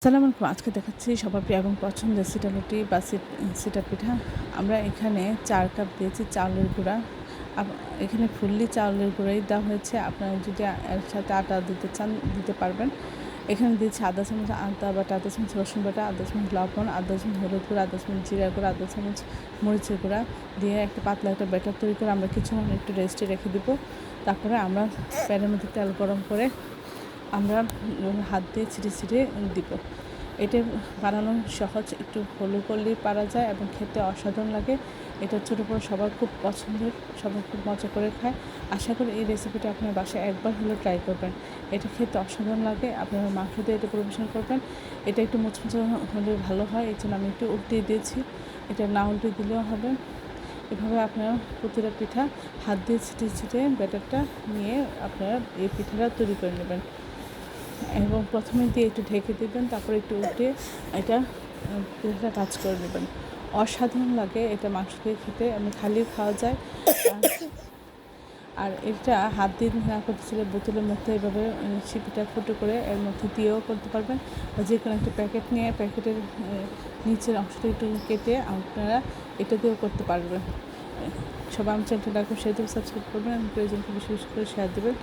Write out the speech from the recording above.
আসসালামু আলাইকুম। আজকে দেখাচ্ছি সবার প্রিয় এবং পছন্দের সিটা রুটি বা সিটা পিঠা। আমরা এখানে 4 কাপ দিয়েছি চাউলের গুঁড়া। এখানে ফুললি চাউলের গুঁড়াই দেওয়া হয়েছে। আপনারা যদি এর সাথে আটা দিতে চান দিতে পারবেন। এখানে দিয়েছি আধা চামচ আদা বাটা, আধা চামচ রসুন বাটা, আধা চামচ লবণ, আধা চামচ হলুদ গুঁড়া, আধা চামচ জিরা গুঁড়া, আধা চামচ মরিচের গুঁড়া দিয়ে একটা পাতলা একটা ব্যাটার তৈরি করে আমরা কিছুক্ষণ একটু রেস্টে রেখে দিব। তারপরে আমরা প্যানের মধ্যে তেল গরম করে আমরা হাত দিয়ে ছিটিয়ে ছিটিয়ে দিব। এটা বানানো সহজ, একটু হলু করলেই পারা যায় এবং খেতে অসাধারণ লাগে। এটা ছোটো বড়ো সবার খুব পছন্দের, সবাই খুব মজা করে খায়। আশা করি এই রেসিপিটা আপনার বাসায় একবার হলেও ট্রাই করবেন। এটা খেতে অসাধারণ লাগে। আপনারা মাংস দিয়ে এটা পরিবেশন করবেন। এটা একটু মুচমুচে হলে ভালো হয়, এই জন্য আমি একটু উল্টিয়ে দিয়েছি। এটা না উল্টে দিলেও হবে। এভাবে আপনারা প্রতিটা পিঠা হাত দিয়ে ছিটিয়ে ছিটিয়ে ব্যাটারটা নিয়ে আপনারা এই পিঠাটা তৈরি করে নেবেন এবং প্রথমে দিয়ে একটু ঢেকে দেবেন, তারপরে একটু উল্টে এটা পিঠাটা টাচ করে নেবেন। অসাধারণ লাগে এটা মাংস দিয়ে খেতে, আমি খালিও খাওয়া যায়। আর এটা হাত দিয়ে না করতে চাইলে বোতলের মধ্যে এভাবে সিপিটা ফুটো করে এর মধ্যে দিয়েও করতে পারবেন, বা যে কোনো একটা প্যাকেট নিয়ে প্যাকেটের নিচের অংশটা একটু কেটে আপনারা এটা দিয়েও করতে পারবেন। সবাই আমার চ্যানেলটা রাখুন, সাবস্ক্রাইব করবেন এবং প্রয়োজনকে বেশি বেশি করে শেয়ার দেবেন।